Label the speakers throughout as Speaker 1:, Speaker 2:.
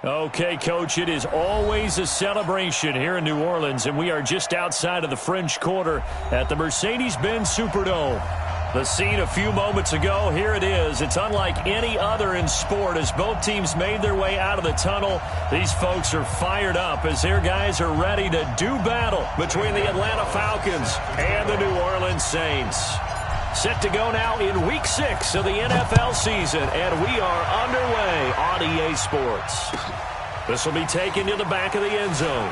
Speaker 1: Okay, Coach, it is always a celebration here in New Orleans, and we are just outside of the French Quarter at the Mercedes-Benz Superdome. The scene a few moments ago, here it is. It's unlike any other in sport as both teams made their way out of the tunnel. These folks are fired up as their guys are ready to do battle between the Atlanta Falcons and the New Orleans Saints. Set to go now in Week 6 of the NFL season, and we are underway on EA Sports. This will be taken to the back of the end zone.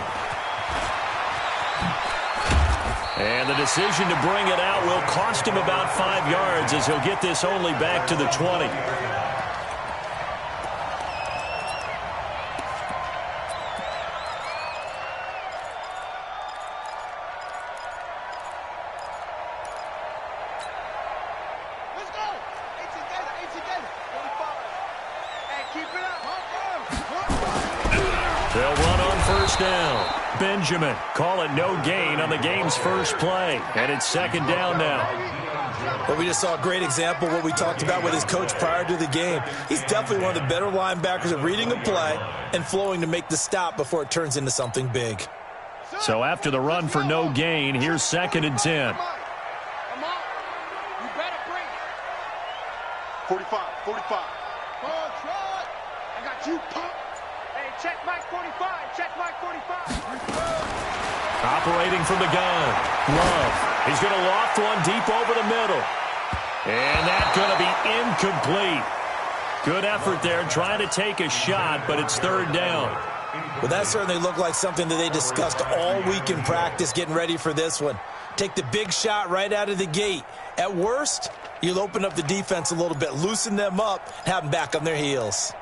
Speaker 1: And the decision to bring it out will cost him about 5 yards as he'll get this only back to the 20. They'll run on first down. Benjamin, call it no gain on the game's first play. And it's second down now.
Speaker 2: Well, we just saw a great example of what we talked about with his coach prior to the game. He's definitely one of the better linebackers at reading a play and flowing to make the stop before it turns into something big.
Speaker 1: So after the run for no gain, here's 2nd and 10.
Speaker 3: 45. I got you, pump. Hey, check Mike 45. Check Mike 45.
Speaker 1: Operating from the gun. Love. He's going to loft one deep over the middle. And that's going to be incomplete. Good effort there trying to take a shot, but it's 3rd down.
Speaker 2: Well, that certainly looked like something that they discussed all week in practice getting ready for this one. Take the big shot right out of the gate. At worst, you'll open up the defense a little bit, loosen them up, and have them back on their heels.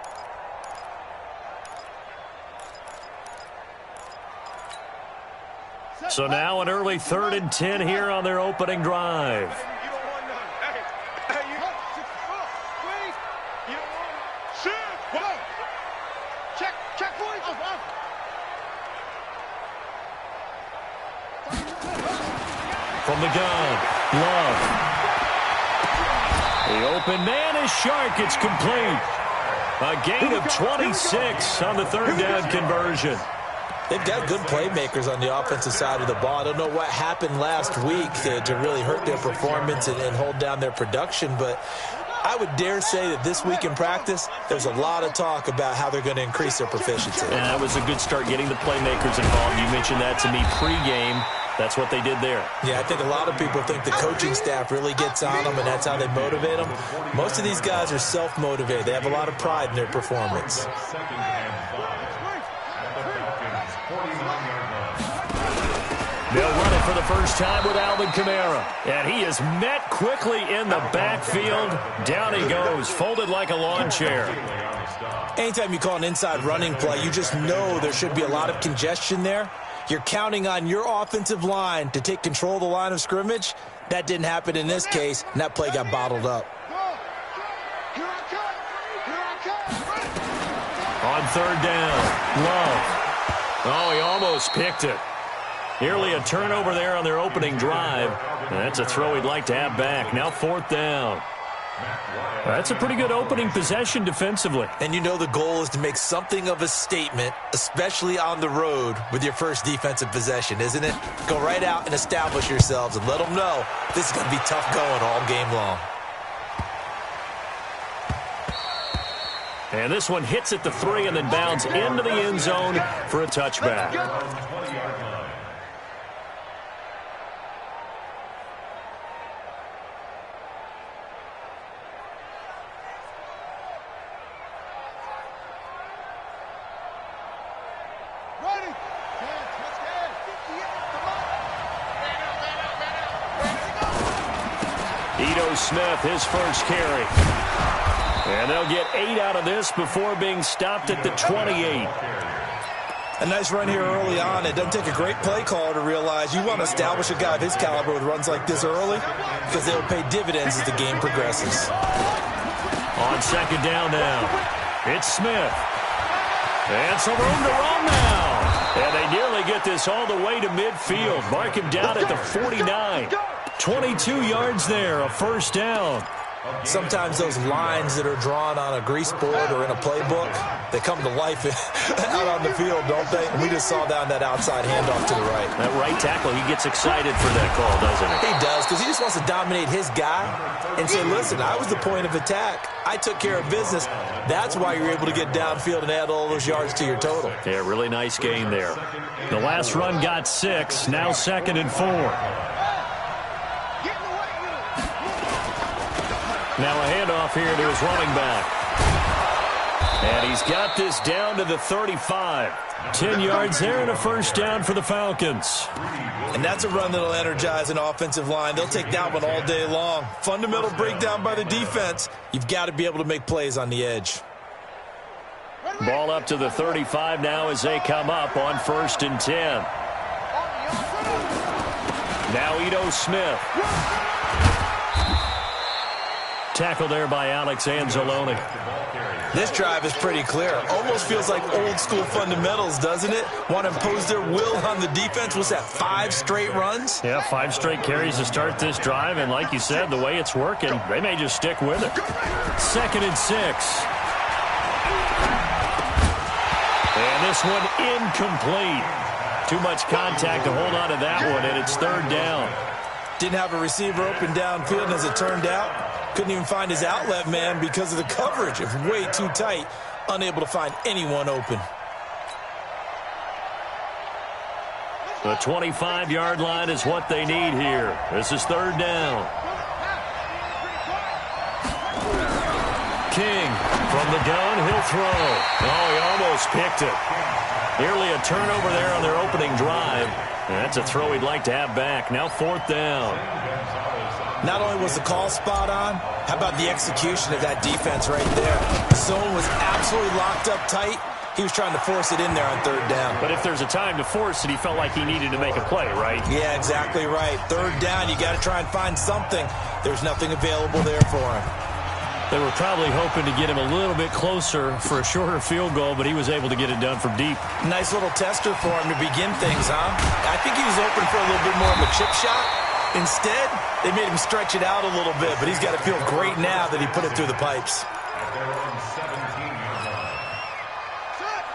Speaker 1: So now an early 3rd and 10 here on their opening drive. From the gun, Love. The open man is Shark. It's complete. A gain of 26 on the 3rd down conversion.
Speaker 2: They've got good playmakers on the offensive side of the ball. I don't know what happened last week to really hurt their performance and hold down their production, but I would dare say that this week in practice, there's a lot of talk about how they're going to increase their proficiency.
Speaker 1: And that was a good start getting the playmakers involved. You mentioned that to me pregame. That's what they did there.
Speaker 2: Yeah, I think a lot of people think the coaching staff really gets on them, and that's how they motivate them. Most of these guys are self-motivated. They have a lot of pride in their performance.
Speaker 1: They'll run it for the first time with Alvin Kamara. And he is met quickly in the backfield. Down he goes, folded like a lawn chair.
Speaker 2: Anytime you call an inside running play, you just know there should be a lot of congestion there. You're counting on your offensive line to take control of the line of scrimmage. That didn't happen in this case, and that play got bottled up.
Speaker 1: On 3rd down, Love. Oh, he almost picked it. Nearly a turnover there on their opening drive. And that's a throw he'd like to have back. Now 4th down. That's a pretty good opening possession defensively.
Speaker 2: And you know the goal is to make something of a statement, especially on the road with your first defensive possession, isn't it? Go right out and establish yourselves and let them know this is going to be tough going all game long.
Speaker 1: And this one hits at the 3 and then bounds into the end zone for a touchback. Smith, his first carry. And they'll get 8 out of this before being stopped at the 28.
Speaker 2: A nice run here early on. It doesn't take a great play caller to realize you want to establish a guy of his caliber with runs like this early because they'll pay dividends as the game progresses.
Speaker 1: On 2nd down now, it's Smith. And some room to run now. And they nearly get this all the way to midfield. Mark him down at the 49. 22 yards there, a first down.
Speaker 2: Sometimes those lines that are drawn on a grease board or in a playbook, they come to life out on the field, don't they? And we just saw down that outside handoff to the right.
Speaker 1: That right tackle, he gets excited for that call, doesn't he?
Speaker 2: He does, because he just wants to dominate his guy and say, listen, I was the point of attack. I took care of business. That's why you're able to get downfield and add all those yards to your total.
Speaker 1: Yeah, really nice gain there. The last run got 6, now 2nd and 4. Now a handoff here to his running back. And he's got this down to the 35. 10 yards there and a first down for the Falcons.
Speaker 2: And that's a run that'll energize an offensive line. They'll take that one all day long. Fundamental breakdown by the defense. You've got to be able to make plays on the edge.
Speaker 1: Ball up to the 35 now as they come up on 1st and 10. Now Ito Smith. Tackle there by Alex Anzalone.
Speaker 2: This drive is pretty clear. Almost feels like old school fundamentals, doesn't it? Want to impose their will on the defense. What's that, 5 straight runs?
Speaker 1: Yeah, 5 straight carries to start this drive. And like you said, the way it's working, they may just stick with it. 2nd and 6. And this one incomplete. Too much contact to hold on to that one, and it's 3rd down.
Speaker 2: Didn't have a receiver open downfield, and as it turned out, couldn't even find his outlet man because of the coverage. It was way too tight, unable to find anyone open.
Speaker 1: The 25-yard line is what they need here. This is 3rd down. King from the gun, he'll throw. Oh, he almost picked it. Nearly a turnover there on their opening drive. And that's a throw he'd like to have back. Now 4th down.
Speaker 2: Not only was the call spot on, how about the execution of that defense right there? Zone was absolutely locked up tight. He was trying to force it in there on 3rd down.
Speaker 1: But if there's a time to force it, he felt like he needed to make a play, right?
Speaker 2: Yeah, exactly right. 3rd down, you got to try and find something. There's nothing available there for him.
Speaker 1: They were probably hoping to get him a little bit closer for a shorter field goal, but he was able to get it done from deep.
Speaker 2: Nice little tester for him to begin things, huh? I think he was open for a little bit more of a chip shot. Instead, they made him stretch it out a little bit, but he's got to feel great now that he put it through the pipes.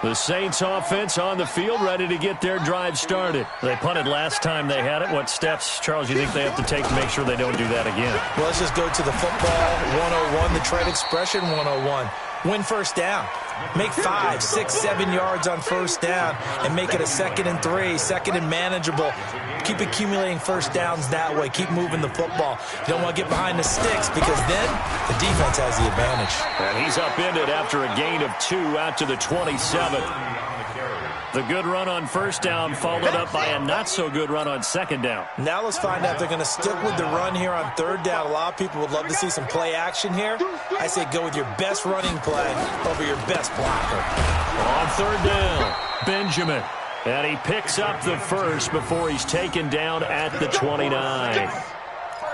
Speaker 1: The Saints offense on the field, ready to get their drive started. They punted last time they had it. What steps, Charles, you think they have to take to make sure they don't do that again?
Speaker 2: Well, let's just go to the football 101, the trade expression 101. Win 1st down. Make 5, 6, 7 yards on 1st down and make it a 2nd and 3, 2nd and manageable. Keep accumulating 1st downs that way. Keep moving the football. You don't want to get behind the sticks because then the defense has the advantage.
Speaker 1: And he's upended after a gain of 2 out to the 27. The good run on 1st down followed up by a not-so-good run on 2nd down.
Speaker 2: Now let's find out if they're going to stick with the run here on 3rd down. A lot of people would love to see some play action here. I say go with your best running play over your best blocker.
Speaker 1: On 3rd down, Benjamin. And he picks up the first before he's taken down at the 29.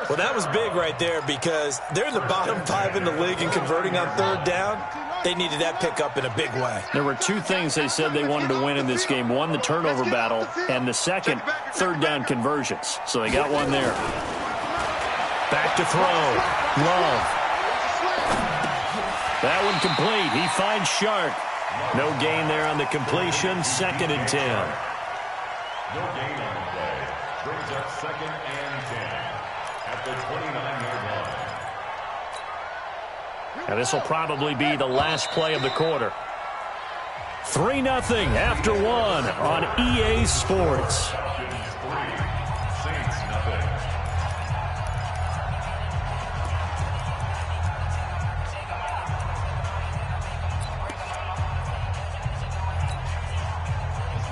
Speaker 2: Well, that was big right there because they're in the bottom 5 in the league in converting on 3rd down. They needed that pickup in a big way.
Speaker 1: There were 2 things they said they wanted to win in this game. One, the turnover battle, and the second, 3rd down conversions. So they got one there. Back to throw. Love. That one complete. He finds Shark. No gain there on the completion. 2nd and 10.
Speaker 4: No gain on the play. Brings up 2nd and 10 at the 29-yard line.
Speaker 1: And this will probably be the last play of the quarter. 3-0 after 1 on EA Sports.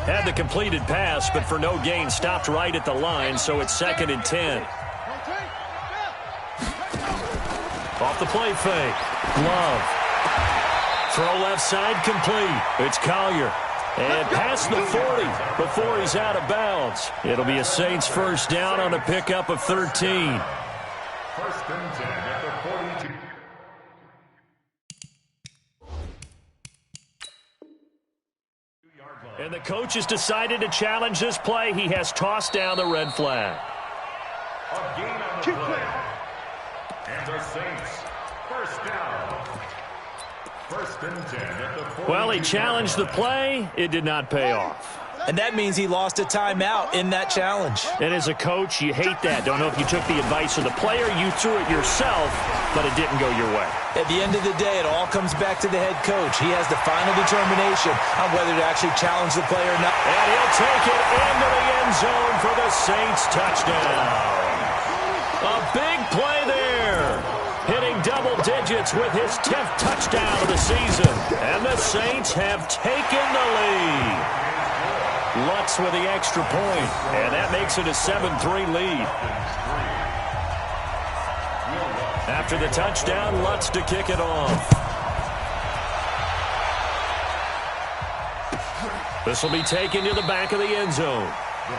Speaker 1: Had the completed pass, but for no gain, stopped right at the line, so it's 2nd and 10. Off the play fake. Love. Throw left side complete. It's Collier. And past the 40 before he's out of bounds. It'll be a Saints 1st down on a pickup of 13.
Speaker 4: 1st and 10 at the 42.
Speaker 1: And the coach has decided to challenge this play. He has tossed down the red flag.
Speaker 4: A gain on the play. And the Saints First down. First and 10 at the 40.
Speaker 1: Well, he challenged the play. It did not pay off.
Speaker 2: And that means he lost a timeout in that challenge.
Speaker 1: And as a coach, you hate that. Don't know if you took the advice of the player, you threw it yourself, but it didn't go your way.
Speaker 2: At the end of the day, it all comes back to the head coach. He has the final determination on whether to actually challenge the player or not.
Speaker 1: And he'll take it into the end zone for the Saints touchdown. A big play there. Hitting double digits with his 10th touchdown of the season. And the Saints have taken the lead. Lutz with the extra point, and that makes it a 7-3 lead. After the touchdown, Lutz to kick it off. This will be taken to the back of the end zone.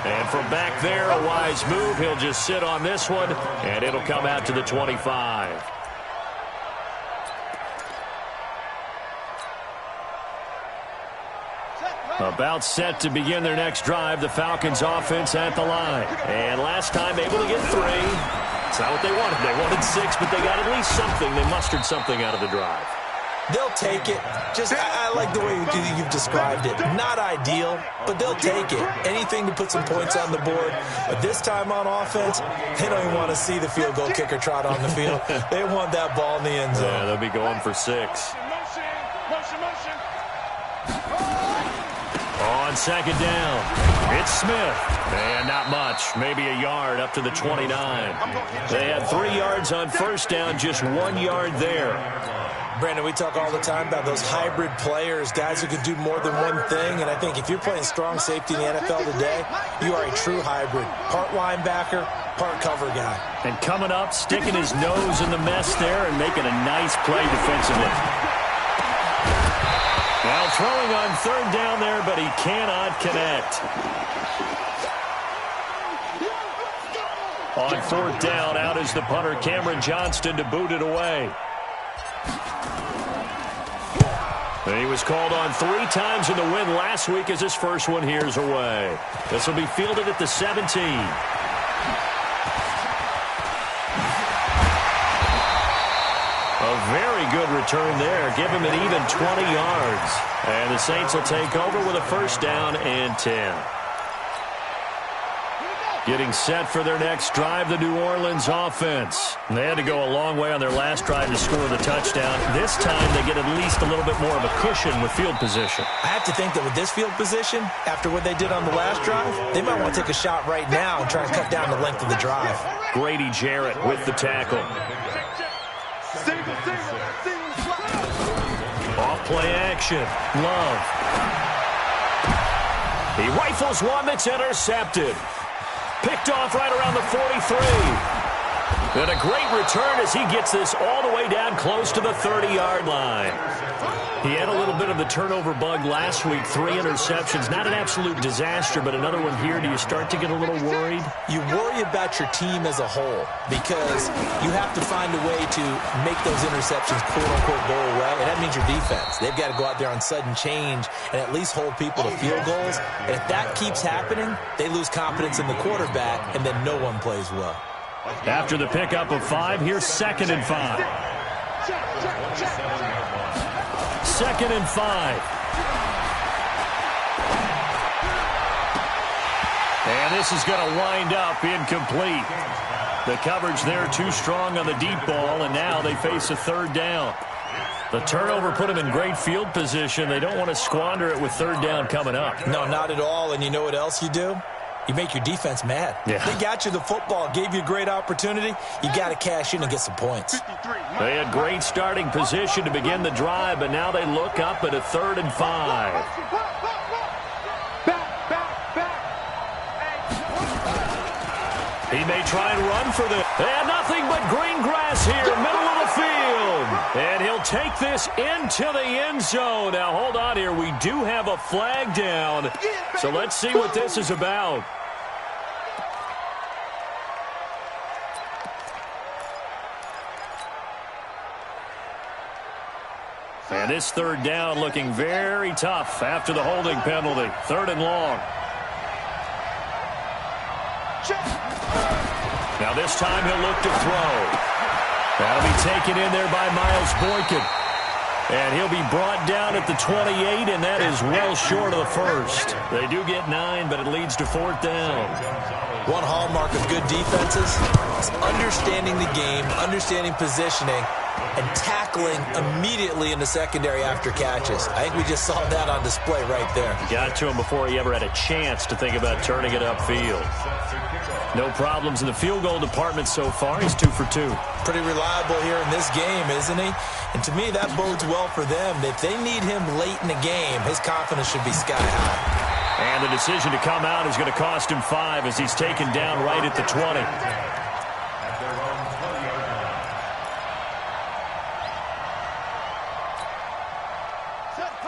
Speaker 1: And from back there, a wise move. He'll just sit on this one, and it'll come out to the 25. About set to begin their next drive, the Falcons offense at the line. And last time able to get 3. It's not what they wanted. They wanted 6, but they got at least something. They mustered something out of the drive.
Speaker 2: They'll take it. I like the way you've described it. Not ideal, but they'll take it. Anything to put some points on the board. But this time on offense, they don't even want to see the field goal kicker trot on the field. They want that ball in the end zone.
Speaker 1: Yeah, they'll be going for 6.
Speaker 3: Motion.
Speaker 1: On second down, it's Smith. And not much, maybe a yard up to the 29. They had 3 yards on first down, just 1 yard there.
Speaker 2: Brandon, we talk all the time about those hybrid players, guys who can do more than one thing. And I think if you're playing strong safety in the NFL today, you are a true hybrid. Part linebacker, part cover guy.
Speaker 1: And coming up, sticking his nose in the mess there and making a nice play defensively. Well, throwing on third down there, but he cannot connect. On fourth down, out is the punter, Cameron Johnston, to boot it away. And he was called on 3 times in the win last week as his first one here's away. This will be fielded at the 17. A very good return there. Give him an even 20 yards. And the Saints will take over with a first down and 10. Getting set for their next drive, the New Orleans offense. And they had to go a long way on their last drive to score the touchdown. This time they get at least a little bit more of a cushion with field position.
Speaker 2: I have to think that with this field position, after what they did on the last drive, they might want to take a shot right now and try and cut down the length of the drive.
Speaker 1: Grady Jarrett with the tackle. Off play action. Love. He rifles one that's intercepted. Picked off right around the 43. And a great return as he gets this all the way down close to the 30-yard line. He had a little bit of the turnover bug last week. 3 interceptions. Not an absolute disaster, but another one here. Do you start to get a little worried?
Speaker 2: You worry about your team as a whole because you have to find a way to make those interceptions, quote-unquote, go away. And that means your defense. They've got to go out there on sudden change and at least hold people to field goals. And if that keeps happening, they lose confidence in the quarterback, and then no one plays well.
Speaker 1: After the pickup of 5, here's 2nd and 5. 2nd and 5. And this is going to wind up incomplete. The coverage there too strong on the deep ball, and now they face a third down. The turnover put them in great field position. They don't want to squander it with third down coming up.
Speaker 2: No, not at all. And you know what else you do? You make your defense mad.
Speaker 1: Yeah.
Speaker 2: They got you the football, gave you a great opportunity. You got to cash in and get some points.
Speaker 1: They had great starting position to begin the drive, but now they look up at a 3rd and 5. He may try and run for this. And nothing but green grass here, middle of the field. And he'll take this into the end zone. Now, hold on here. We do have a flag down. So let's see what this is about. And this third down looking very tough after the holding penalty. 3rd and long. Now this time he'll look to throw. That'll be taken in there by Miles Boykin. And he'll be brought down at the 28, and that is well short of the first. They do get 9, but it leads to 4th down.
Speaker 2: One hallmark of good defenses is understanding the game, understanding positioning, and tackling immediately in the secondary after catches. I think we just saw that on display right there.
Speaker 1: Got to him before he ever had a chance to think about turning it upfield. No problems in the field goal department so far. He's 2 for 2.
Speaker 2: Pretty reliable here in this game, isn't he? And to me, that bodes well for them. If they need him late in the game, his confidence should be sky high.
Speaker 1: And the decision to come out is going to cost him 5 as he's taken down right at the 20.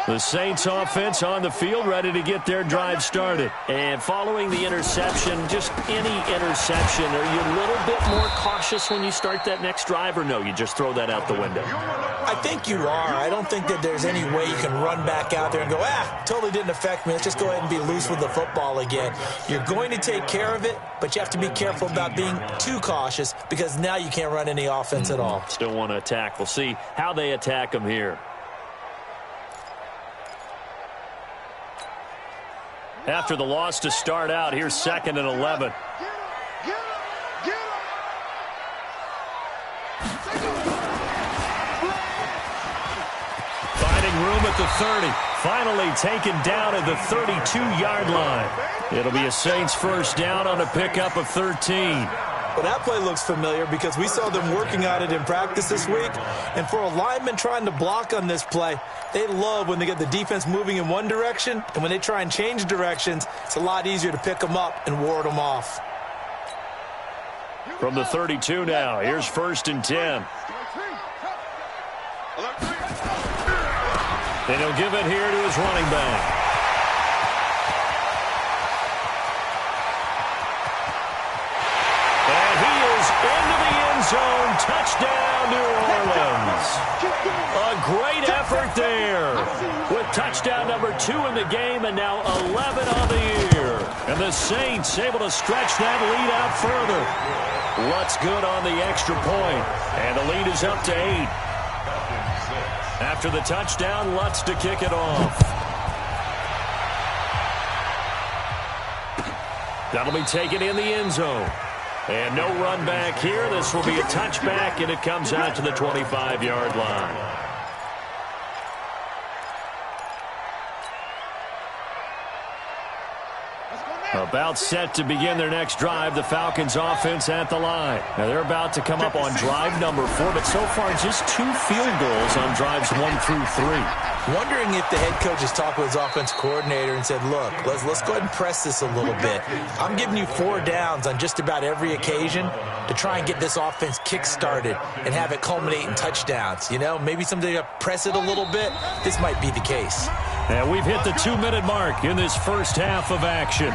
Speaker 1: The Saints offense on the field, ready to get their drive started. And following the interception, just any interception, are you a little bit more cautious when you start that next drive, or no, you just throw that out the window?
Speaker 2: I think you are. I don't think that there's any way you can run back out there and go, totally didn't affect me. Let's just go ahead and be loose with the football again. You're going to take care of it, but you have to be careful about being too cautious because now you can't run any offense at all.
Speaker 1: Still want to attack. We'll see how they attack them here. After the loss to start out, here's 2nd and 11. Finding room at the 30. Finally taken down at the 32-yard line. It'll be a Saints first down on a pickup of 13.
Speaker 2: Well, that play looks familiar because we saw them working on it in practice this week. And for a lineman trying to block on this play, they love when they get the defense moving in one direction. And when they try and change directions, it's a lot easier to pick them up and ward them off.
Speaker 1: From the 32 now, here's 1st and 10. And he'll give it here to his running back. Into the end zone, touchdown, New Orleans. A great effort there with touchdown number 2 in the game and now 11 on the year. And the Saints able to stretch that lead out further. Lutz good on the extra point, and the lead is up to 8. After the touchdown, Lutz to kick it off. That'll be taken in the end zone. And no run back here. This will be a touchback, and it comes out to the 25-yard line. About set to begin their next drive, the Falcons offense at the line. Now they're about to come up on drive number 4, but so far just 2 field goals on drives 1 through 3.
Speaker 2: Wondering if the head coach has talked with his offense coordinator and said, look, let's go ahead and press this a little bit. I'm giving you 4 downs on just about every occasion to try and get this offense kick-started and have it culminate in touchdowns. You know, maybe someday to press it a little bit. This might be the case.
Speaker 1: And we've hit the 2-minute mark in this first half of action.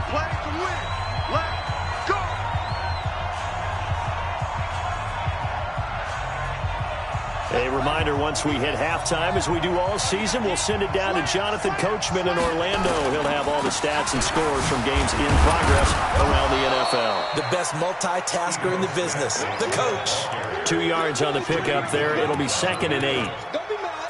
Speaker 1: A reminder, once we hit halftime, as we do all season, we'll send it down to Jonathan Coachman in Orlando. He'll have all the stats and scores from games in progress around the NFL.
Speaker 2: The best multitasker in the business, the coach.
Speaker 1: 2 yards on the pickup there. It'll be 2nd and 8.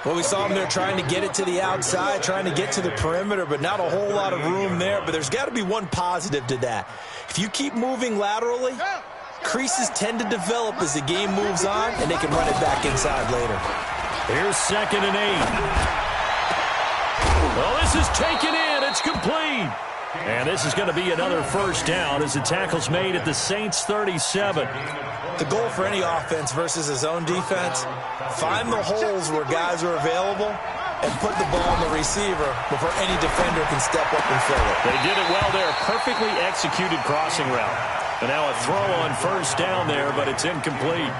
Speaker 2: Well, we saw them there trying to get it to the outside, trying to get to the perimeter, but not a whole lot of room there. But there's got to be one positive to that. If you keep moving laterally, creases tend to develop as the game moves on, and they can run it back inside later.
Speaker 1: Here's 2nd and 8. Well, this is taken in. It's complete. And this is going to be another first down as the tackle's made at the Saints 37.
Speaker 2: The goal for any offense versus his own defense, find the holes where guys are available and put the ball on the receiver before any defender can step up and fill it.
Speaker 1: They did it well there. Perfectly executed crossing route. And now a throw on first down there, but it's incomplete.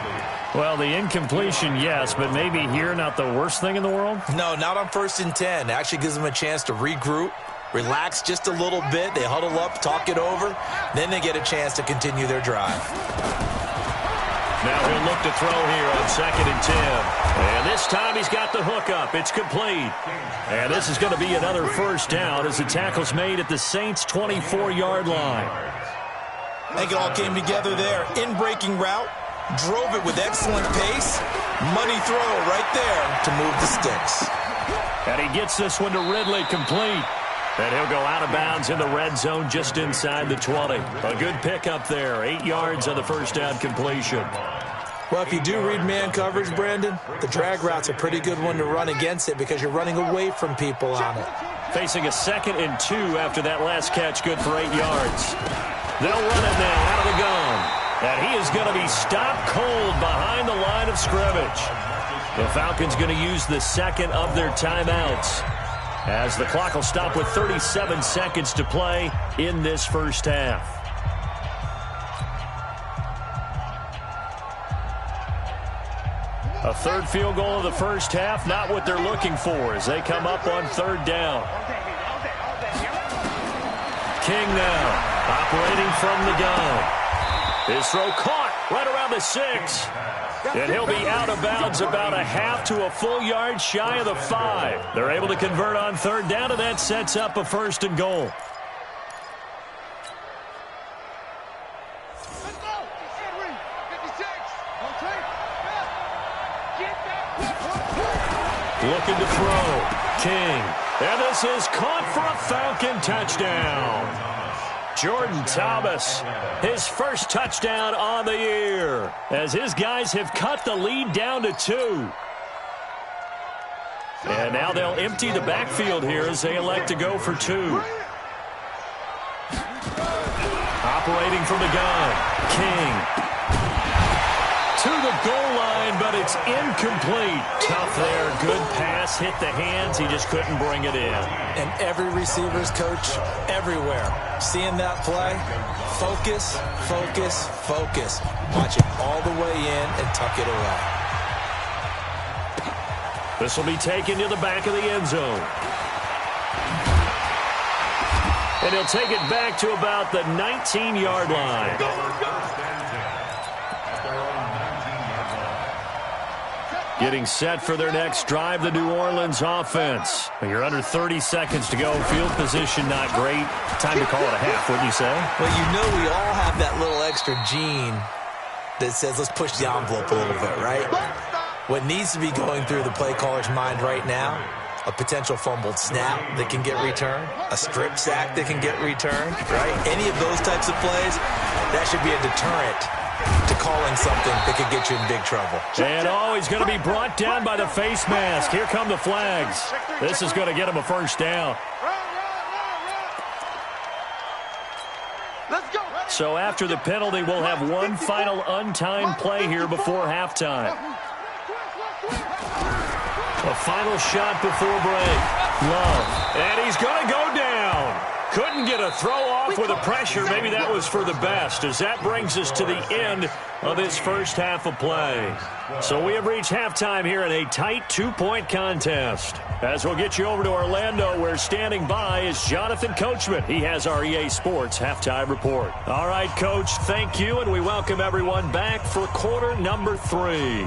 Speaker 1: Well, the incompletion, yes, but maybe here not the worst thing in the world?
Speaker 2: No, not on 1st and 10. It actually gives them a chance to regroup, relax just a little bit. They huddle up, talk it over. Then they get a chance to continue their drive.
Speaker 1: Now he'll look to throw here on 2nd and 10. And this time he's got the hook up. It's complete. And this is going to be another first down as the tackle's made at the Saints' 24-yard line.
Speaker 2: I think it all came together there. In-breaking route, Drove it with excellent pace. Money throw right there to move the sticks.
Speaker 1: And he gets this one to Ridley, complete. And he'll go out of bounds in the red zone just inside the 20. A good pickup there. 8 yards on the first down completion.
Speaker 2: Well, if you do read man coverage, Brandon, the drag route's a pretty good one to run against it because you're running away from people on it.
Speaker 1: Facing a 2nd and 2 after that last catch, good for 8 yards. They'll run it now out of the gun. And he is going to be stopped cold behind the line of scrimmage. The Falcons going to use the 2nd of their timeouts, as the clock will stop with 37 seconds to play in this first half. A 3rd field goal of the first half, not what they're looking for as they come up on 3rd down. King now, operating from the gun. His throw caught right around the 6. And he'll be out of bounds about a half to a full yard shy of the 5. They're able to convert on 3rd down, and that sets up a 1st and goal.
Speaker 3: Let's go. Henry, 56.
Speaker 1: Looking to throw. King. And this is caught for a Falcon touchdown. Jordan Thomas, his first touchdown on the year, as his guys have cut the lead down to 2. And now they'll empty the backfield here as they elect to go for 2. Operating from the gun, King. To the goal line, but it's incomplete. Tough there. Good pass. Hit the hands. He just couldn't bring it in.
Speaker 2: And every receiver's coach everywhere. Seeing that play, focus, focus, focus. Watch it all the way in and tuck it away.
Speaker 1: This will be taken to the back of the end zone. And he'll take it back to about the 19-yard line. Getting set for their next drive, the New Orleans offense. You're under 30 seconds to go. Field position not great. Time to call it a half, wouldn't you say?
Speaker 2: Well, you know we all have that little extra gene that says let's push the envelope a little bit, right? What needs to be going through the play caller's mind right now, a potential fumbled snap that can get returned, a strip sack that can get returned, right? Any of those types of plays, that should be a deterrent to calling something that could get you in big trouble.
Speaker 1: And he's going to be brought down by the face mask. Here come the flags. This is going to get him a 1st down.
Speaker 3: Let's go.
Speaker 1: So after the penalty, we'll have one final untimed play here before halftime. A final shot before break. Love. And he's going to go down. Couldn't get a throw off with the pressure. Maybe that was for the best, as that brings us to the end of this first half of play. So we have reached halftime here in a tight 2-point contest. As we'll get you over to Orlando, where standing by is Jonathan Coachman. He has our EA Sports halftime report. All right, Coach, thank you, and we welcome everyone back for quarter number 3.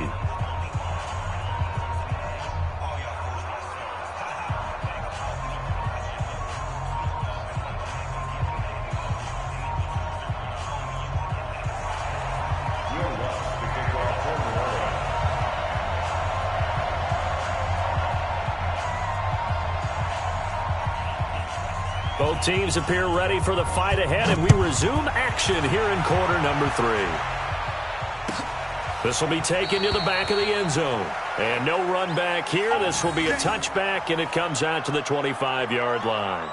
Speaker 1: Both teams appear ready for the fight ahead, and we resume action here in quarter number 3. This will be taken to the back of the end zone. And no run back here. This will be a touchback, and it comes out to the 25-yard line.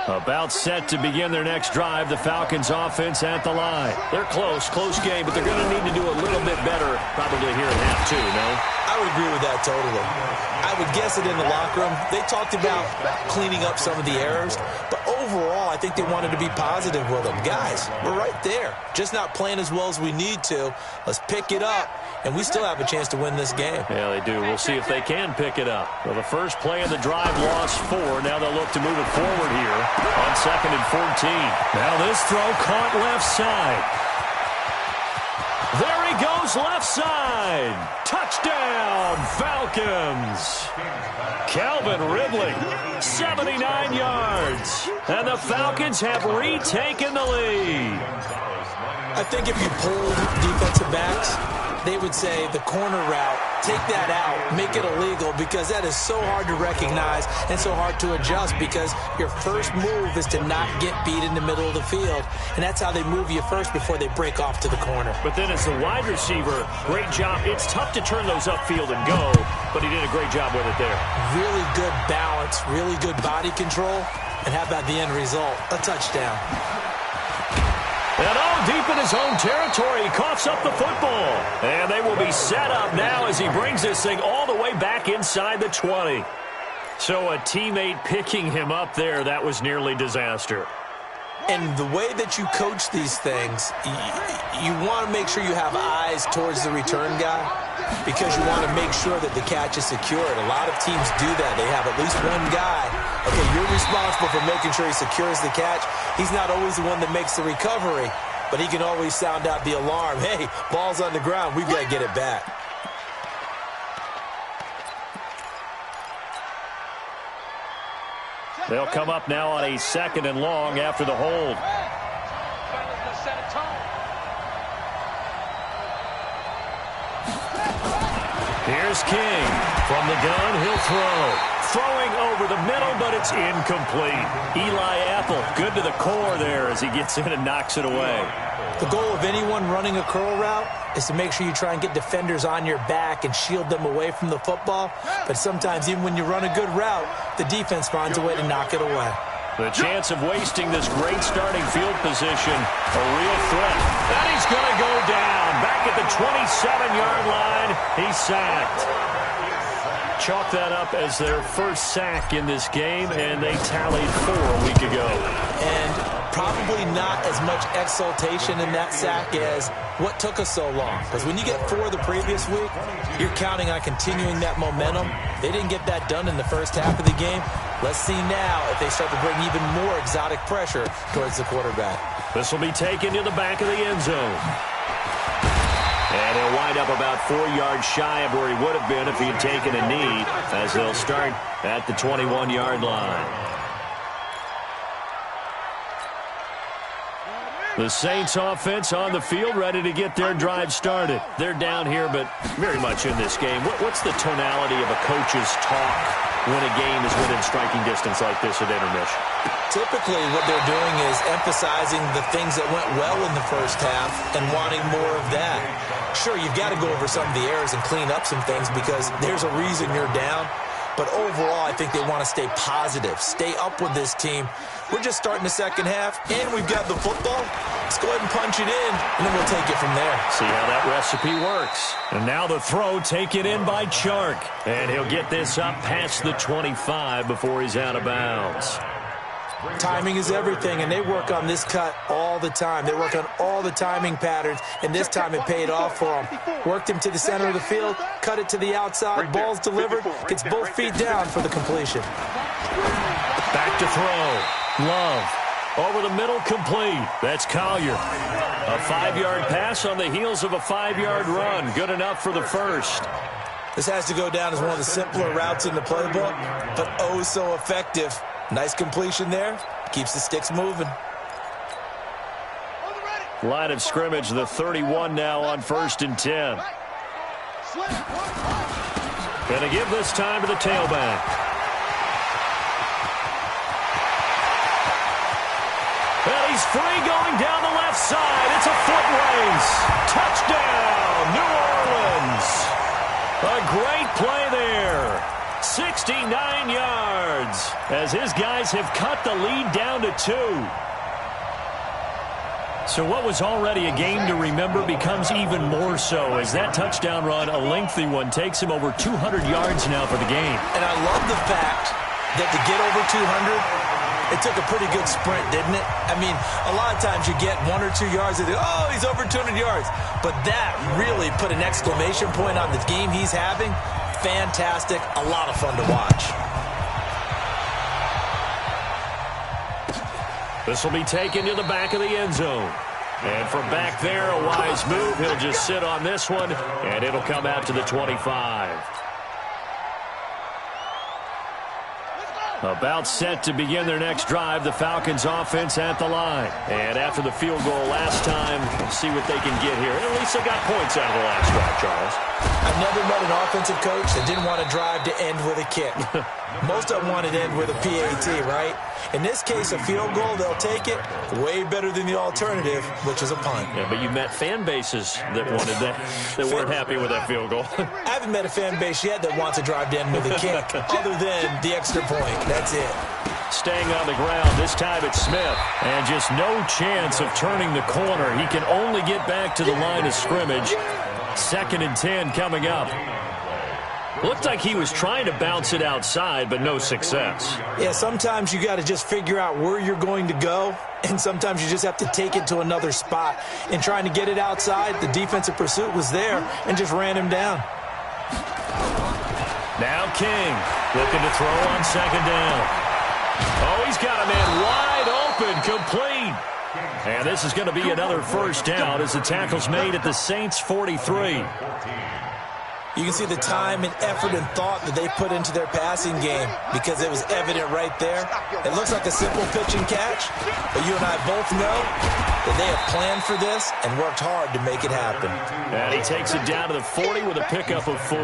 Speaker 1: About set to begin their next drive, the Falcons offense at the line. They're close game, but they're going to need to do a little bit better probably here in half 2, no?
Speaker 2: I would agree with that totally. I would guess it in the locker room. They talked about cleaning up some of the errors, but overall I think they wanted to be positive with them. Guys, we're right there. Just not playing as well as we need to. Let's pick it up, and we still have a chance to win this game.
Speaker 1: Yeah, they do. We'll see if they can pick it up. Well, the first play of the drive lost 4. Now they'll look to move it forward here on 2nd and 14. Now this throw caught left side. There he goes goes left side. Touchdown, Falcons. Calvin Ridley, 79 yards. And the Falcons have retaken the lead.
Speaker 2: I think if you polled defensive backs, they would say the corner route, take that out, make it illegal, because that is so hard to recognize and so hard to adjust, because your first move is to not get beat in the middle of the field, and that's how they move you first before they break off to the corner.
Speaker 1: But then as the wide receiver, great job. It's tough to turn those upfield and go, but he did a great job with it there.
Speaker 2: Really good balance, really good body control, and how about the end result? A touchdown.
Speaker 1: And deep in his own territory, he coughs up the football. And they will be set up now as he brings this thing all the way back inside the 20. So a teammate picking him up there, that was nearly disaster.
Speaker 2: And the way that you coach these things, you want to make sure you have eyes towards the return guy, because you want to make sure that the catch is secured. A lot of teams do that. They have at least one guy. Okay, you're responsible for making sure he secures the catch. He's not always the one that makes the recovery, but he can always sound out the alarm. Hey, ball's on the ground. We've got to get it back.
Speaker 1: They'll come up now on a 2nd and long after the hold. Here's King. From the gun, he'll throw. Throwing over the middle, but it's incomplete. Eli Apple, good to the core there as he gets in and knocks it away.
Speaker 2: The goal of anyone running a curl route is to make sure you try and get defenders on your back and shield them away from the football. But sometimes, even when you run a good route, the defense finds a way to knock it away.
Speaker 1: The chance of wasting this great starting field position, a real threat. And he's going to go down. Back at the 27-yard line, he's sacked. Chalk that up as their first sack in this game, and they tallied 4 a week ago.
Speaker 2: And probably not as much exultation in that sack as what took us so long. Because when you get 4 the previous week, you're counting on continuing that momentum. They didn't get that done in the first half of the game. Let's see now if they start to bring even more exotic pressure towards the quarterback.
Speaker 1: This will be taken to the back of the end zone. And he'll wind up about 4 yards shy of where he would have been if he had taken a knee, as they'll start at the 21-yard line. The Saints offense on the field, ready to get their drive started. They're down here, but very much in this game. What's the tonality of a coach's talk when a game is within striking distance like this at intermission?
Speaker 2: Typically, what they're doing is emphasizing the things that went well in the first half and wanting more of that. Sure, you've got to go over some of the errors and clean up some things because there's a reason you're down. But overall, I think they want to stay positive, stay up with this team. We're just starting the second half, and we've got the football. Let's go ahead and punch it in, and then we'll take it from there.
Speaker 1: See how that recipe works. And now the throw taken in by Chark. And he'll get this up past the 25 before he's out of bounds.
Speaker 2: Timing is everything, and they work on this cut all the time. They work on all the timing patterns, and this time it paid off for them. Worked him to the center of the field, cut it to the outside, ball's delivered, gets both feet down for the completion.
Speaker 1: Back to throw. Love. Over the middle, complete. That's Collier. A 5-yard pass on the heels of a 5-yard run. Good enough for the first.
Speaker 2: This has to go down as one of the simpler routes in the playbook, but oh so effective. Nice completion there. Keeps the sticks moving.
Speaker 1: Line of scrimmage, the 31 now on 1st and 10. Going to give this time to the tailback. And he's free going down the left side. It's a foot race. Touchdown, New Orleans. A great play there. 69 yards as his guys have cut the lead down to 2. So what was already a game to remember becomes even more so as that touchdown run, a lengthy one, takes him over 200 yards now for the game.
Speaker 2: And I love the fact that to get over 200, it took a pretty good sprint, didn't it? I mean, a lot of times you get 1 or 2 yards and oh, he's over 200 yards. But that really put an exclamation point on the game he's having. Fantastic. A lot of fun to watch.
Speaker 1: This will be taken to the back of the end zone. And from back there, a wise move. He'll just sit on this one, and it'll come out to the 25. About set to begin their next drive, the Falcons offense at the line. And after the field goal last time, we'll see what they can get here. And at least they got points out of the last drive, Charles.
Speaker 2: I've never met an offensive coach that didn't want to drive to end with a kick. Most of them wanted to end with a PAT, right? In this case, a field goal, they'll take it. Way better than the alternative, which is a punt.
Speaker 1: Yeah, but you met fan bases that wanted that, that weren't happy with that field goal.
Speaker 2: I haven't met a fan base yet that wants to drive to end with a kick, other than the extra point. That's it.
Speaker 1: Staying on the ground, this time it's Smith. And just no chance of turning the corner. He can only get back to the line of scrimmage. 2nd and 10 coming up. Looked like he was trying to bounce it outside, but no success.
Speaker 2: Yeah, sometimes you got to just figure out where you're going to go, and sometimes you just have to take it to another spot. In trying to get it outside, the defensive pursuit was there and just ran him down.
Speaker 1: Now King looking to throw on 2nd down. Oh, he's got a man wide open, complete. And this is going to be another first down as the tackle's made at the Saints' 43.
Speaker 2: You can see the time and effort and thought that they put into their passing game because it was evident right there. It looks like a simple pitch and catch, but you and I both know that they have planned for this and worked hard to make it happen.
Speaker 1: And he takes it down to the 40 with a pickup of 4.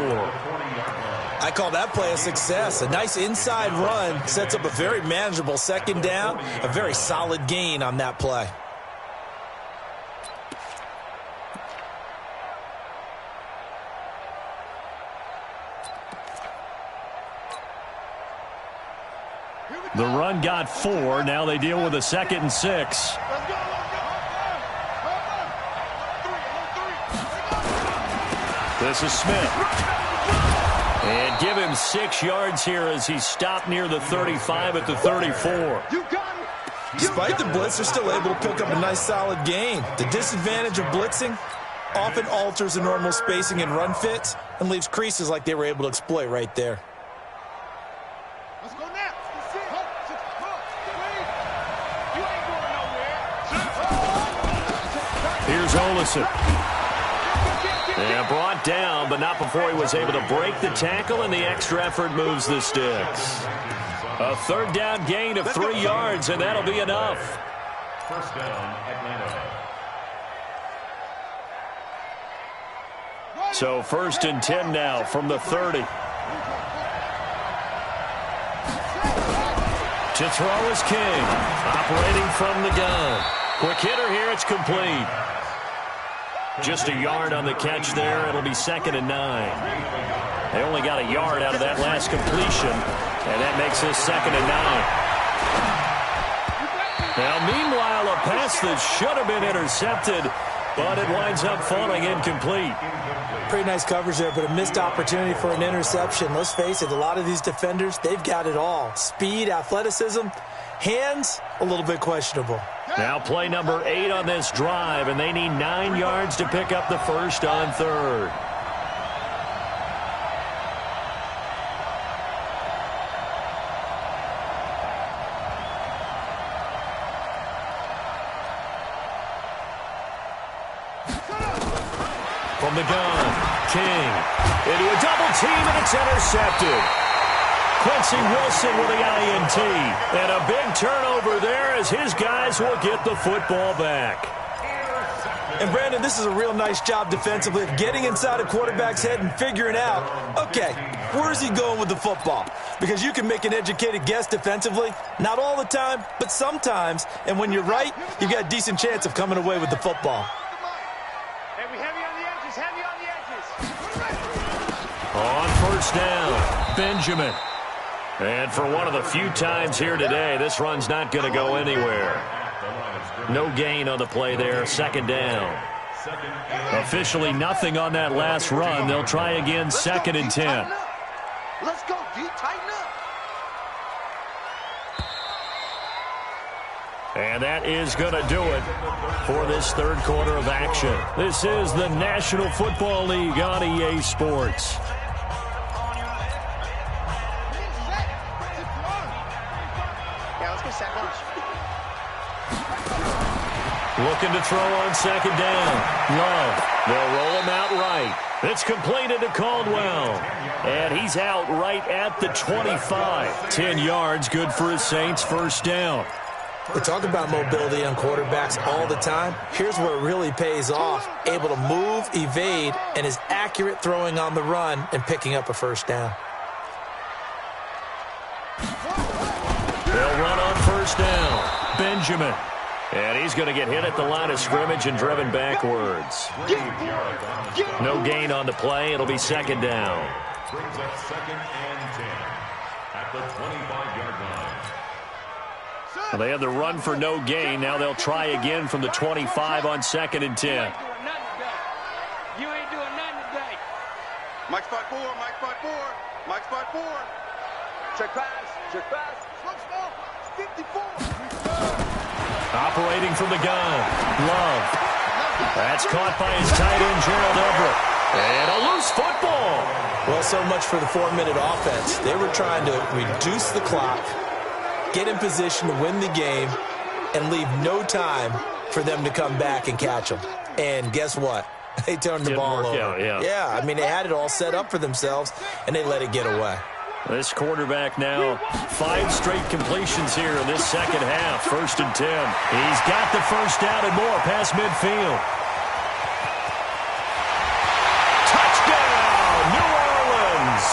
Speaker 2: I call that play a success. A nice inside run sets up a very manageable 2nd down, a very solid gain on that play.
Speaker 1: The run got 4. Now they deal with a 2nd and 6. This is Smith. And give him 6 yards here as he stopped near the 35 at the 34.
Speaker 2: Despite the blitz, they're still able to pick up a nice solid gain. The disadvantage of blitzing often alters the normal spacing and run fits and leaves creases like they were able to exploit right there.
Speaker 1: Here's Olsen. And brought down, but not before he was able to break the tackle, and the extra effort moves the sticks. A 3rd down gain of 3 yards, and that'll be enough.
Speaker 4: First down, Atlanta.
Speaker 1: So 1st and 10 now from the 30. To throw is King, operating from the gun. Quick hitter here, it's complete. Just a yard on the catch there. It'll be 2nd and 9. They only got a yard out of that last completion, and that makes this 2nd and 9. Now, meanwhile, a pass that should have been intercepted, but it winds up falling incomplete.
Speaker 2: Pretty nice coverage there, but a missed opportunity for an interception. Let's face it, a lot of these defenders, they've got it all. Speed, athleticism, hands, a little bit questionable.
Speaker 1: Now play number 8 on this drive, and they need 9 yards to pick up the first on 3rd. From the gun, King into a double team, and it's intercepted. Quincy Wilson with the INT. And a big turnover there as his guys will get the football back.
Speaker 2: And, Brandon, this is a real nice job defensively of getting inside a quarterback's head and figuring out, okay, where is he going with the football? Because you can make an educated guess defensively. Not all the time, but sometimes. And when you're right, you've got a decent chance of coming away with the football.
Speaker 1: On 1st down, Benjamin. And for one of the few times here today, this run's not going to go anywhere. No gain on the play there, 2nd down. Officially nothing on that last run. They'll try again, 2nd and 10.
Speaker 3: Let's go, D. Tighten up.
Speaker 1: And that is going to do it for this 3rd quarter of action. This is the National Football League on EA Sports. Looking to throw on second down. Love. They'll roll him out right. It's completed to Caldwell. And he's out right at the 25. 10 yards, good for his Saints, first down.
Speaker 2: We talk about mobility on quarterbacks all the time. Here's where it really pays off. Able to move, evade, and is accurate throwing on the run and picking up a first down.
Speaker 1: They'll run on first down. Benjamin. And he's going to get hit at the line of scrimmage and driven backwards. No gain on the play. It'll be second down.
Speaker 4: Brings up second and 10 at the 25-yard line.
Speaker 1: Well, they had the run for no gain. Now they'll try again from the 25 on second and 10.
Speaker 3: You ain't doing nothing today. Mike spot 4, Mike spot 4, Mike spot 4. Check pass, check pass. 54.
Speaker 1: Operating from the gun. Love. That's caught by his tight end, Gerald Everett. And a loose football.
Speaker 2: Well, so much for the 4-minute offense. They were trying to reduce the clock, get in position to win the game, and leave no time for them to come back and catch them. And guess what? They turned the ball over. Yeah, I mean, they had it all set up for themselves, and they let it get away.
Speaker 1: This quarterback now, 5 straight completions here in this second half. First and 10. He's got the first down and more past midfield. Touchdown, New Orleans.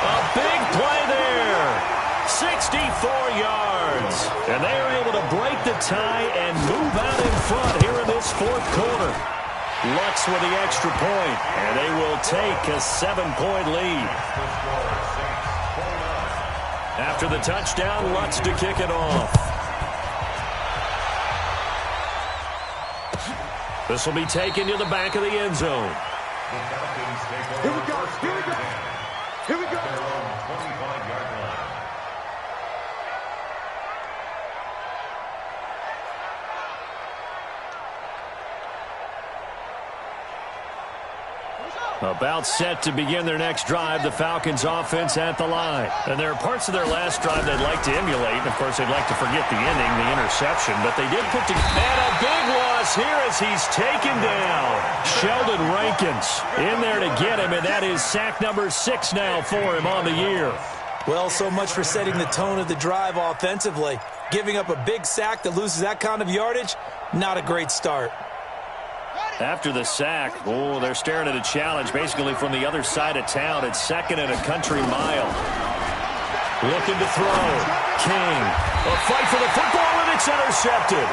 Speaker 1: A big play there. 64 yards. And they are able to break the tie and move out in front here in this fourth quarter. Lutz with the extra point, and they will take a 7-point lead. After the touchdown, Lutz to kick it off. This will be taken to the back of the end zone.
Speaker 3: Here we go, here we go. Here we go.
Speaker 1: About set to begin their next drive, the Falcons offense at the line. And there are parts of their last drive they'd like to emulate. And, of course, they'd like to forget the ending, the interception. But they did put together. And a big loss here as he's taken down. Sheldon Rankins in there to get him, and that is sack number 6 now for him on the year.
Speaker 2: Well, so much for setting the tone of the drive offensively. Giving up a big sack that loses that kind of yardage, not a great start.
Speaker 1: After the sack, they're staring at a challenge basically from the other side of town. It's second and a country mile. Looking to throw. King. A fight for the football, and it's intercepted.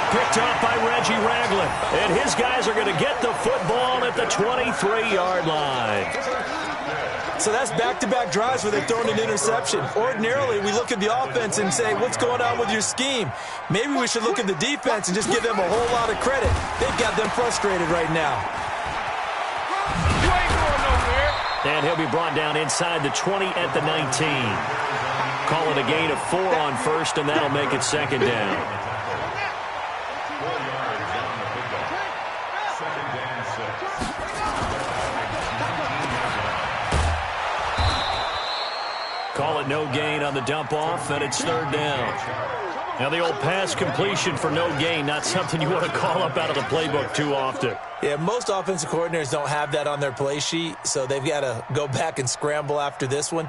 Speaker 1: Picked up by Reggie Ragland. And his guys are going to get the football at the 23-yard line.
Speaker 2: So that's back-to-back drives where they're throwing an interception. Ordinarily, we look at the offense and say, what's going on with your scheme? Maybe we should look at the defense and just give them a whole lot of credit. They've got them frustrated right now.
Speaker 3: You ain't going nowhere.
Speaker 1: And he'll be brought down inside the 20 at the 19. Call it a gain of 4 on first, and that'll make it second down.
Speaker 4: 4 yards on the pickup. Second and 6.
Speaker 1: Call it no gain on the dump off, and it's third down. Now the old pass completion for no gain, not something you want to call up out of the playbook too often.
Speaker 2: Yeah, most offensive coordinators don't have that on their play sheet, so they've got to go back and scramble after this one.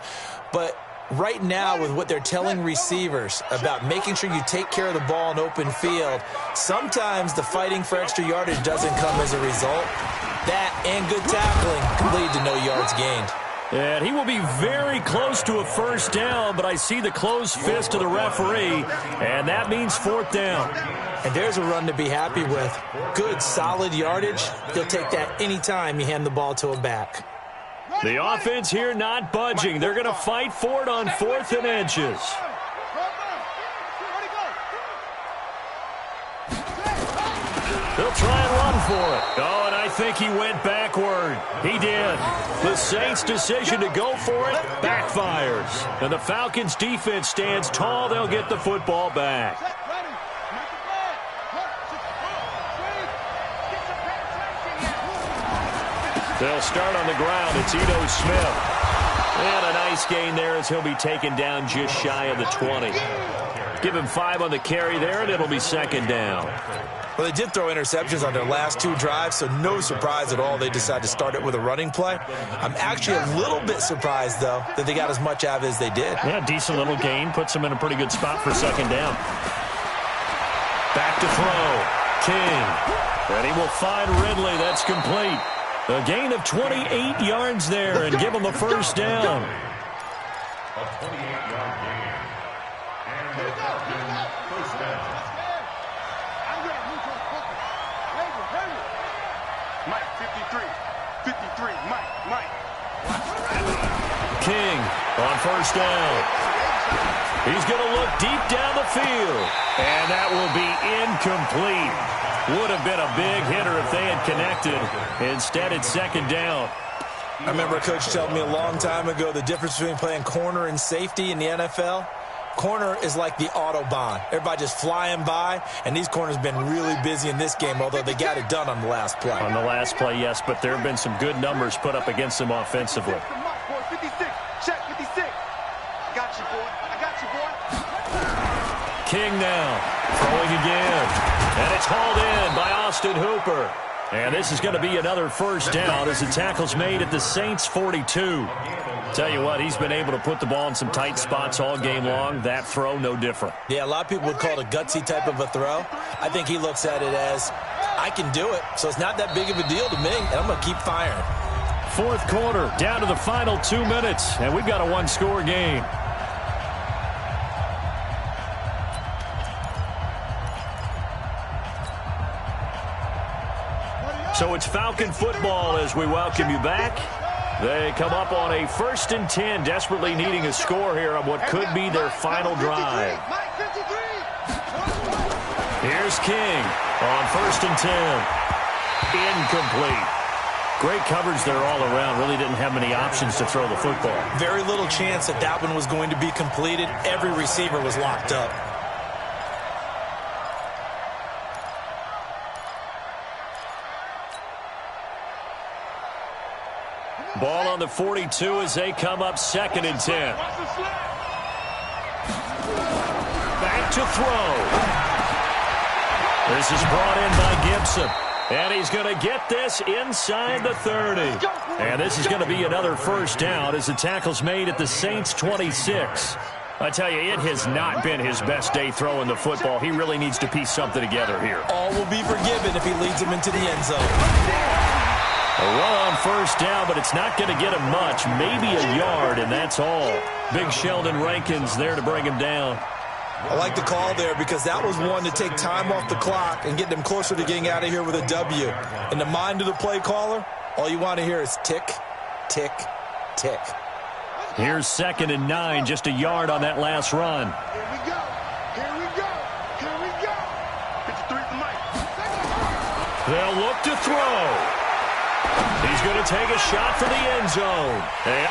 Speaker 2: But right now, with what they're telling receivers about making sure you take care of the ball in open field, sometimes the fighting for extra yardage doesn't come as a result. That and good tackling can lead to no yards gained.
Speaker 1: And he will be very close to a first down, but I see the closed fist of the referee, and that means fourth down.
Speaker 2: And there's a run to be happy with. Good, solid yardage. He'll take that anytime you hand the ball to him back.
Speaker 1: The offense here not budging. They're going to fight for it on 4th and inches. They'll try and run for it. Oh, and I think he went backward. He did. The Saints' decision to go for it backfires. And the Falcons' defense stands tall. They'll get the football back. They'll start on the ground. It's Ito Smith. And a nice gain there as he'll be taken down just shy of the 20. Give him 5 on the carry there, and it'll be second down.
Speaker 2: Well, they did throw interceptions on their last 2 drives, so no surprise at all they decided to start it with a running play. I'm actually a little bit surprised, though, that they got as much out of it as they did.
Speaker 1: Yeah, decent little gain. Puts them in a pretty good spot for second down. Back to throw. King. And he will find Ridley. That's complete. A gain of 28 yards there and give him a first down.
Speaker 4: A 28-yard gain. And the Falcons first down.
Speaker 3: Mike, 53, Mike.
Speaker 1: King on first down. He's going to look deep down the field. And that will be incomplete. Would have been a big hitter if they had connected. Instead, it's second down.
Speaker 2: I remember a coach telling me a long time ago the difference between playing corner and safety in the NFL. Corner is like the Autobahn. Everybody just flying by, and these corners have been really busy in this game, although they got it done on the last play.
Speaker 1: On the last play, yes, but there have been some good numbers put up against them offensively.
Speaker 3: 56, check 56. I got you, boy.
Speaker 1: King now, throwing again. And it's hauled in by Austin Hooper. And this is going to be another first down as the tackle's made at the Saints' 42. Tell you what, he's been able to put the ball in some tight spots all game long. That throw, no different.
Speaker 2: Yeah, a lot of people would call it a gutsy type of a throw. I think he looks at it as, I can do it, so it's not that big of a deal to me, and I'm going to keep firing.
Speaker 1: Fourth quarter, down to the final 2 minutes, and we've got a one-score game. So it's Falcon football as we welcome you back. They come up on a 1st and 10, desperately needing a score here on what could be their final drive. Here's King on 1st and 10. Incomplete. Great coverage there all around. Really didn't have many options to throw the football.
Speaker 2: Very little chance that one was going to be completed. Every receiver was locked up.
Speaker 1: Ball on the 42 as they come up 2nd and 10. Back to throw. This is brought in by Gibson. And he's going to get this inside the 30. And this is going to be another first down as the tackle's made at the Saints' 26. I tell you, it has not been his best day throwing the football. He really needs to piece something together here.
Speaker 2: All will be forgiven if he leads them into the end zone.
Speaker 1: A run on first down, but it's not going to get him much. Maybe a yard, and that's all. Big Sheldon Rankins there to bring him down.
Speaker 2: I like the call there because that was one to take time off the clock and get them closer to getting out of here with a W. In the mind of the play caller, all you want to hear is tick, tick, tick.
Speaker 1: Here's 2nd and 9, just a yard on that last run.
Speaker 3: Here we go. 53 for Mike.
Speaker 1: They'll look to throw. He's going to take a shot for the end zone. And,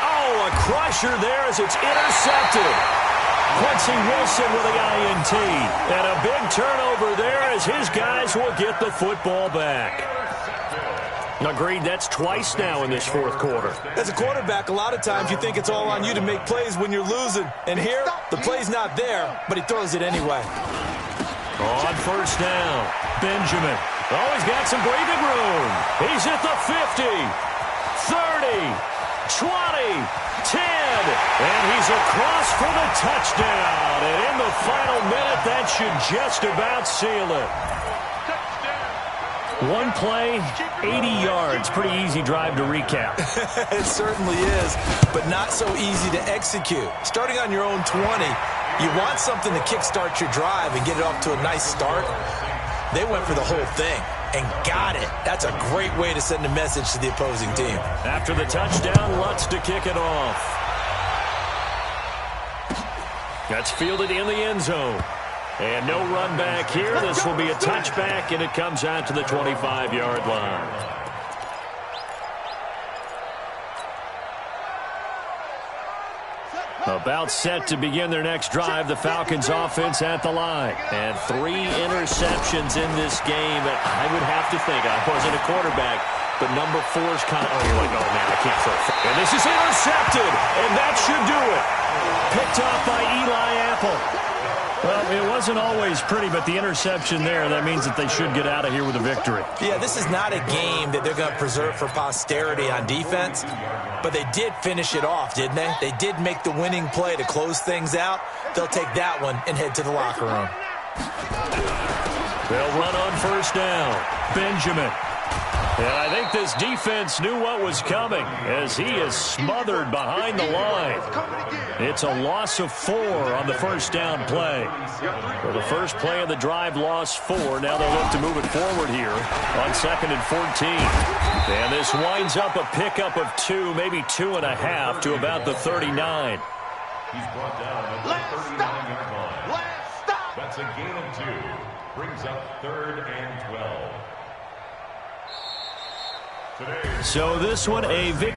Speaker 1: a crusher there as it's intercepted. Quincy Wilson with the INT. And a big turnover there as his guys will get the football back. Agreed, that's twice now in this fourth quarter.
Speaker 2: As a quarterback, a lot of times you think it's all on you to make plays when you're losing. And here, the play's not there, but he throws it anyway.
Speaker 1: On first down, Benjamin. Oh, he's got some breathing room. He's at the 50, 30, 20, 10, and he's across for the touchdown. And in the final minute, that should just about seal it. One play, 80 yards. Pretty easy drive to recap.
Speaker 2: It certainly is, but not so easy to execute. Starting on your own 20, you want something to kickstart your drive and get it off to a nice start. They went for the whole thing and got it. That's a great way to send a message to the opposing team.
Speaker 1: After the touchdown, Lutz to kick it off. That's fielded in the end zone. And no run back here. This will be a touchback, and it comes out to the 25-yard line. About set to begin their next drive. The Falcons offense at the line. And 3 interceptions in this game. And I would have to think, I wasn't a quarterback, but number 4's kind of, you're like, oh, man, I can't throw. And this is intercepted, and that should do it. Picked off by Eli Apple. Well, it wasn't always pretty, but the interception there, that means that they should get out of here with a victory.
Speaker 2: Yeah, this is not a game that they're going to preserve for posterity on defense, but they did finish it off, didn't they? They did make the winning play to close things out. They'll take that one and head to the locker room.
Speaker 1: They'll run on first down. Benjamin. And I think this defense knew what was coming as he is smothered behind the line. It's a loss of 4 on the first down play. For the first play of the drive, lost 4. Now they'll look to move it forward here on 2nd and 14. And this winds up a pickup of 2, maybe 2.5 to about the 39.
Speaker 4: He's brought down at the 39-yard line.
Speaker 3: Last stop.
Speaker 4: That's a gain of 2. Brings up 3rd and 12.
Speaker 1: So this one a victory.